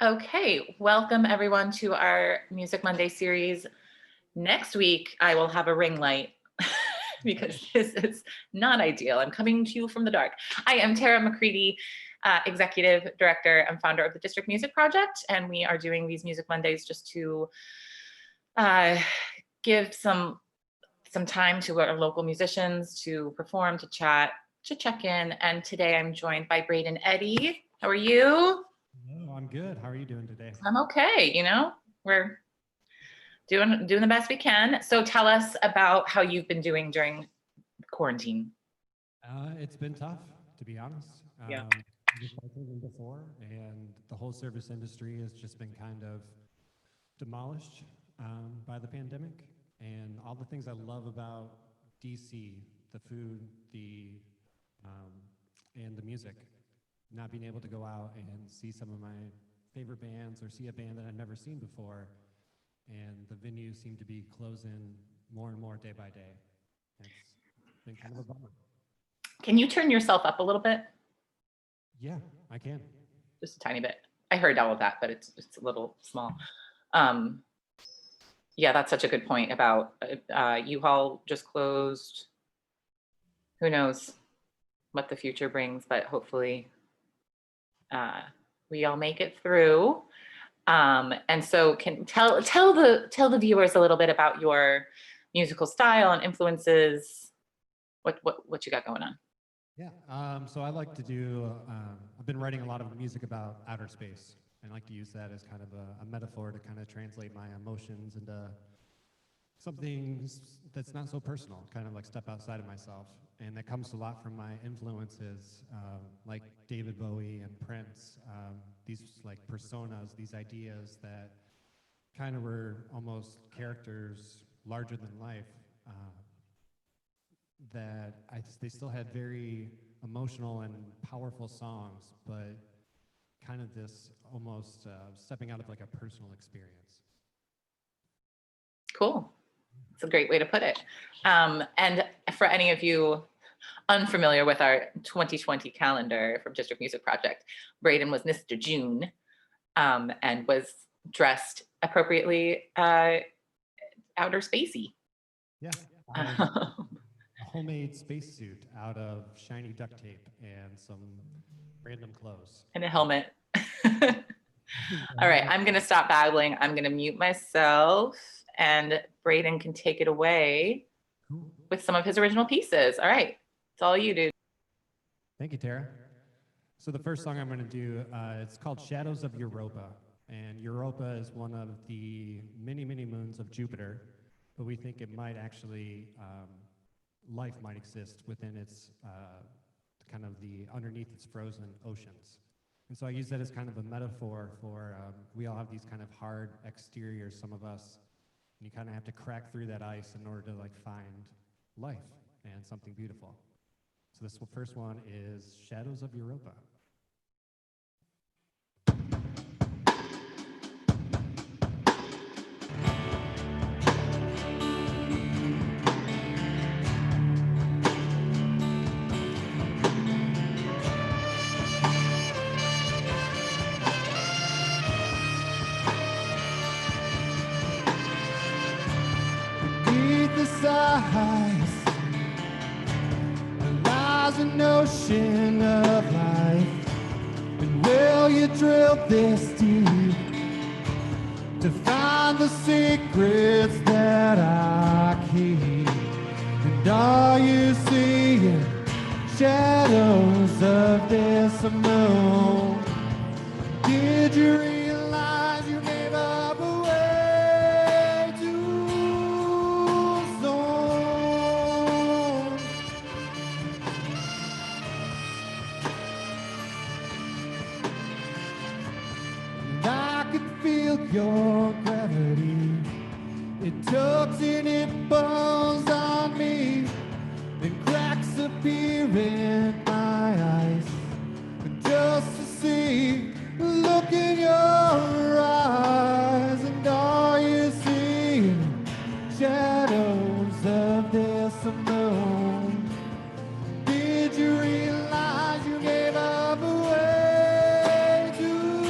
Okay, welcome everyone to our Music Monday series. Next week, I will have a ring light because this is not ideal. I'm coming to you from the dark. I am Tara McCready, Executive Director and founder of the District Music Project, and we are doing these Music Mondays just to give some time to our local musicians to perform, to chat, to check in. And today I'm joined by Braden Eddy. How are you? Hello, I'm good. How are you doing today? I'm okay. We're doing the best we can. So tell us about how you've been doing during quarantine. It's been tough, to be honest. Yeah. Just like even before, and the whole service industry has just been kind of demolished by the pandemic. And all the things I love about DC, the food, and the music, not being able to go out and see some of my favorite bands or see a band that I've never seen before. And the venues seem to be closing more and more day by day. It's been kind of a bummer. Can you turn yourself up a little bit? Yeah, I can. Just a tiny bit. I heard all of that, but it's a little small. Yeah, that's such a good point about U-Haul just closed. Who knows what the future brings, but hopefully we all make it through. And so can tell the viewers a little bit about your musical style and influences, what you got going on. Yeah, so I like to do, I've been writing a lot of music about outer space. I like to use that as kind of a metaphor to kind of translate my emotions into something that's not so personal, kind of like step outside of myself. And that comes a lot from my influences, like David Bowie and Prince, these like personas, these ideas that kind of were almost characters larger than life, they still had very emotional and powerful songs, but kind of this almost stepping out of like a personal experience. Cool. It's a great way to put it. And for any of you unfamiliar with our 2020 calendar from District Music Project, Braden was Mr. June and was dressed appropriately outer spacey. Yeah. A homemade spacesuit out of shiny duct tape and some random clothes. And a helmet. All right, I'm going to stop babbling. I'm going to mute myself and Braden can take it away with some of his original pieces. All right, it's all you, dude. Thank you, Tara. So the first song I'm going to do, it's called Shadows of Europa. And Europa is one of the many, many moons of Jupiter, but we think it might actually, life might exist within its, kind of the, underneath its frozen oceans. And so I use that as kind of a metaphor for, we all have these kind of hard exteriors, some of us, and you kind of have to crack through that ice in order to like find life and something beautiful. So this first one is Shadows of Europa. Eyes, there lies an ocean of life, and will you drill this deep to find the secrets that I keep? And are you seeing shadows of this moon? Did you realize you gave up away too soon? And I could feel your gravity. It tugs and it pulls on me. And cracks appear in my eyes. Just to see, look in your eyes. And are you seeing shadows of this moon? Did you realize you gave up away too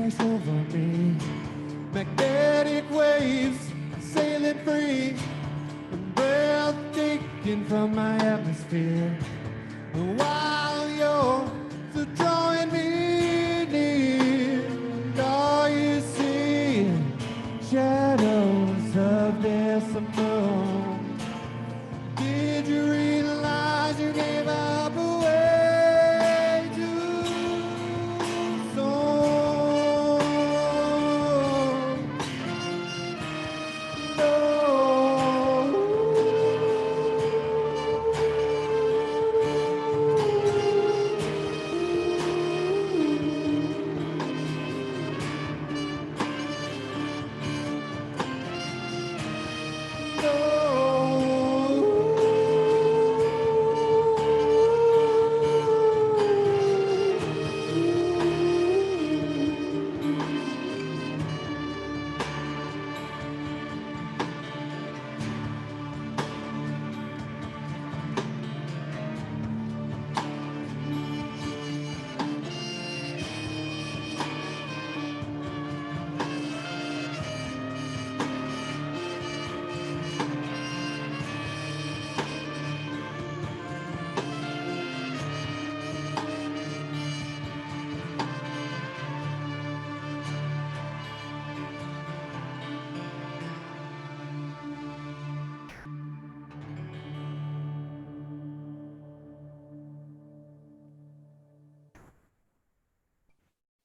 crash over me. Magnetic waves sailing free, breathtaking from my atmosphere. While you're still drawing me near, and all you see shadows of disapproval. Did you realize you gave up away too soon?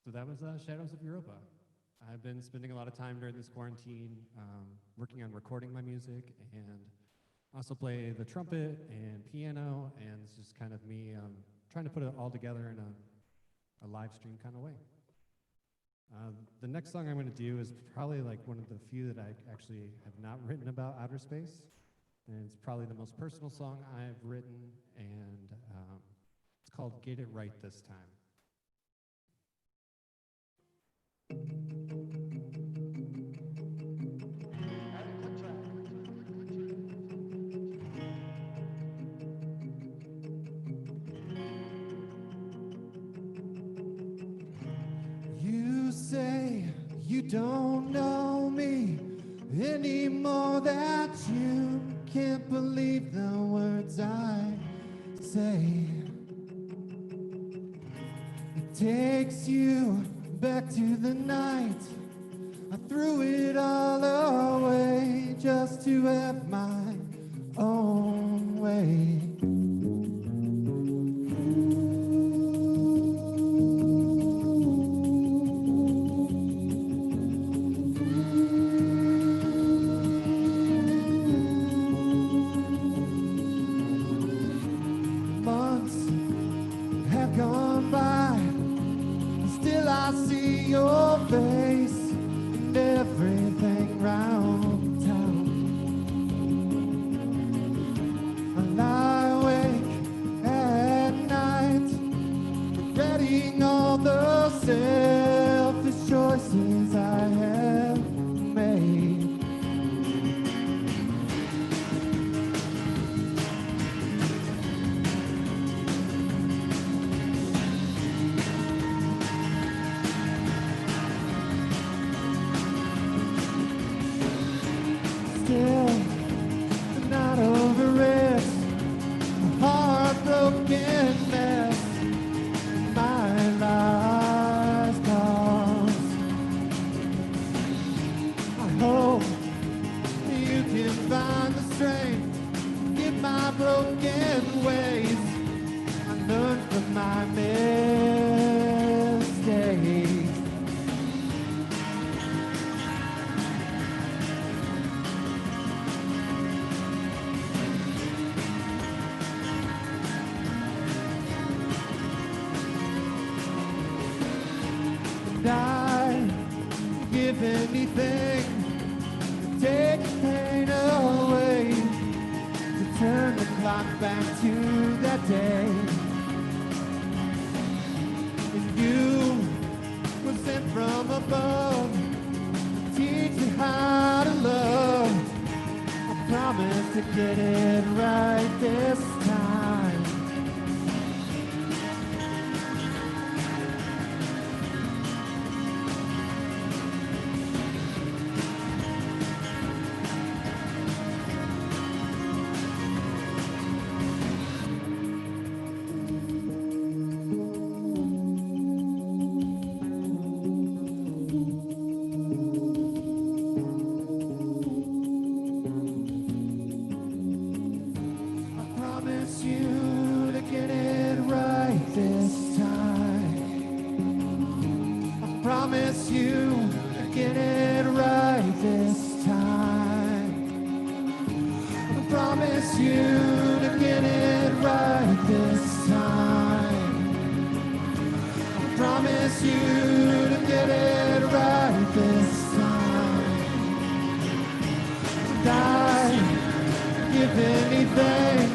So that was Shadows of Europa. I've been spending a lot of time during this quarantine working on recording my music, and also play the trumpet and piano, and it's just kind of me trying to put it all together in a live stream kind of way. The next song I'm going to do is probably like one of the few that I actually have not written about outer space, and it's probably the most personal song I've written, and it's called Get It Right This Time. You say you don't know me anymore, that you can't believe the words I say. It takes you back to the night I threw it all away just to have my own way. Months have gone by, still I see your face and everything round town. I lie awake at night, regretting all the selfish choices I have made. Still not over it, a heartbroken mess my life's caused. I hope you can find the strength, get my broken ways. I learned from my mistakes. And I'd give anything to take the pain away, to turn the clock back to that day. And you were sent from above to teach me how to love. I promise to get it right this time. promise you to get it right this time. I promise you to get it right this time. I promise you to get it right this time. Die, give anything,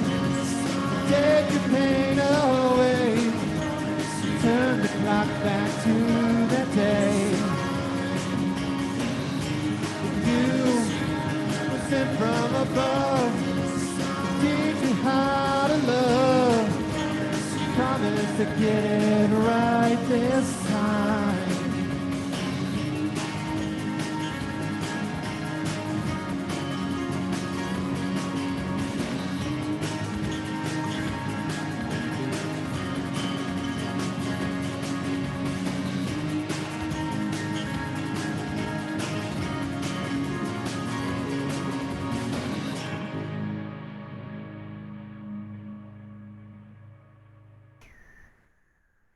take your pain away. Turn the clock back to that day. You were sent from above, teach you how to love. Promise to get it right this time.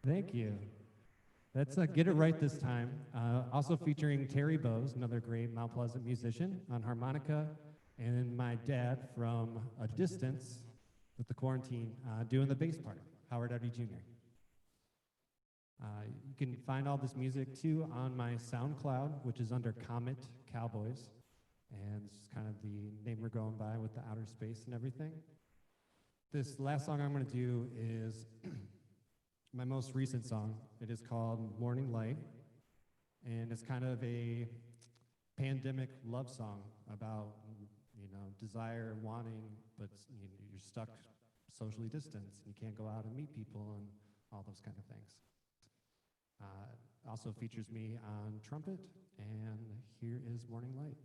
Thank you. That's Get It Right This Time. Also featuring Terry Bowes, another great Mount Pleasant musician, on harmonica, and my dad from a distance with the quarantine doing the bass part, Howard Eddy Jr. You can find all this music too on my SoundCloud, which is under Comet Cowboys, and it's kind of the name we're going by with the outer space and everything. This last song I'm going to do is my most recent song. It is called Morning Light, and it's kind of a pandemic love song about, desire, wanting, but you're stuck socially distanced. You can't go out and meet people and all those kind of things. Also features me on trumpet, and here is Morning Light.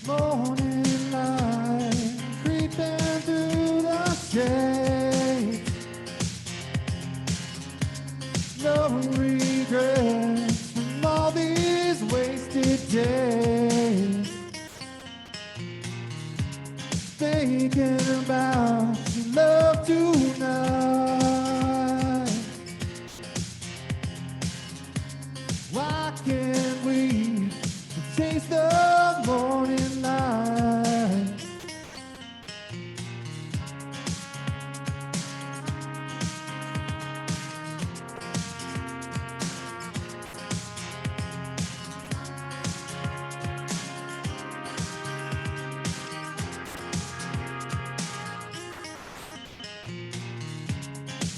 Morning light creeping through the shade. No regrets from all these wasted days. Thinking about your love tonight. Why can't we taste the morning light?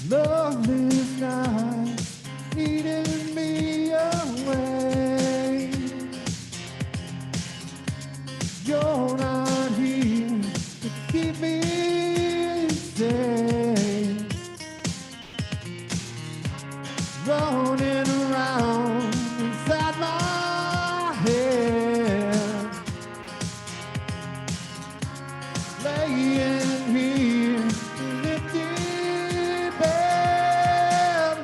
Loveless nights eating me away. You're not here to keep me safe. Running around inside my head. Laying here in an empty bed.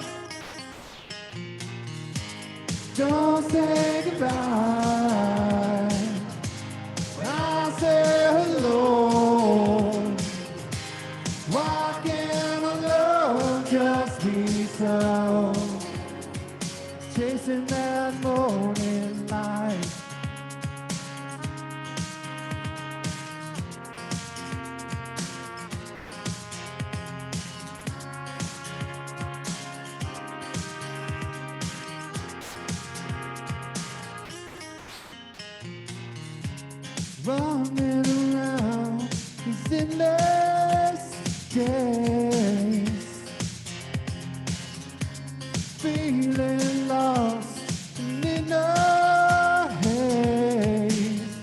Don't say goodbye. I say hello. Why can't our love just be so? Chasing that morning light. Running around these endless days, feeling lost and in a haze,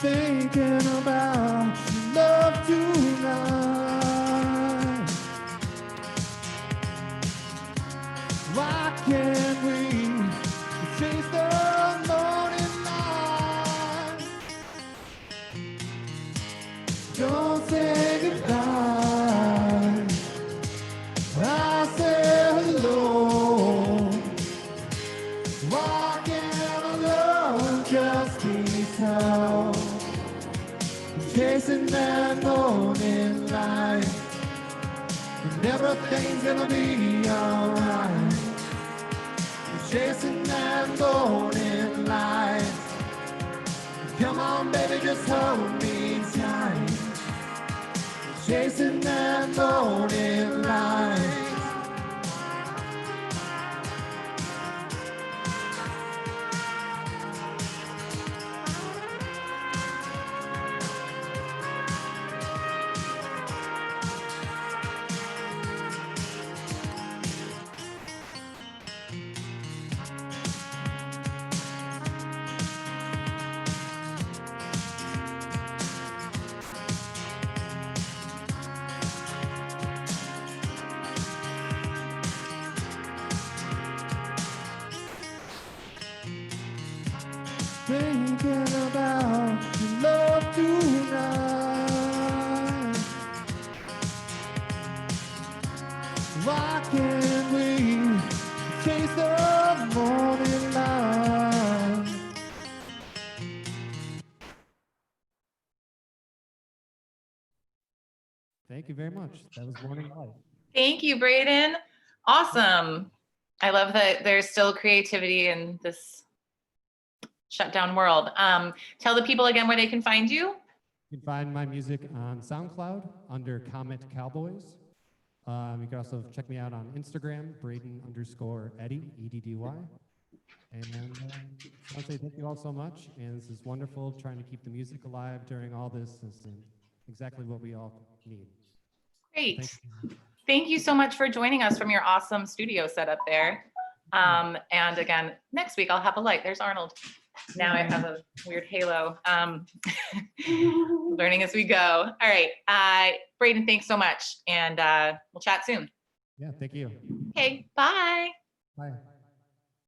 thinking about your love tonight. Why can't we chase the morning light? Don't say goodbye. I say hello. Walking alone, just beside. Chasing that morning light. And everything's gonna be alright. Chasing that morning light. Come on, baby, just hold me tight. Chasing that morning light. Thinking about your love tonight. Why can't we chase the morning light? Thank you very much. That was Morning Light. Thank you, Braden. Awesome. I love that there's still creativity in this shut down world. Tell the people again where they can find you. You can find my music on SoundCloud under Comet Cowboys. You can also check me out on Instagram, Braden_Eddy, E-D-D-Y. And I want to say thank you all so much. And this is wonderful, trying to keep the music alive during all this. This is exactly what we all need. Great. Thank you. Thank you so much for joining us from your awesome studio setup there. And again, next week I'll have a light. There's Arnold. Now I have a weird halo. Learning as we go. All right. Braden, thanks so much. And we'll chat soon. Yeah, thank you. Okay, bye. Bye.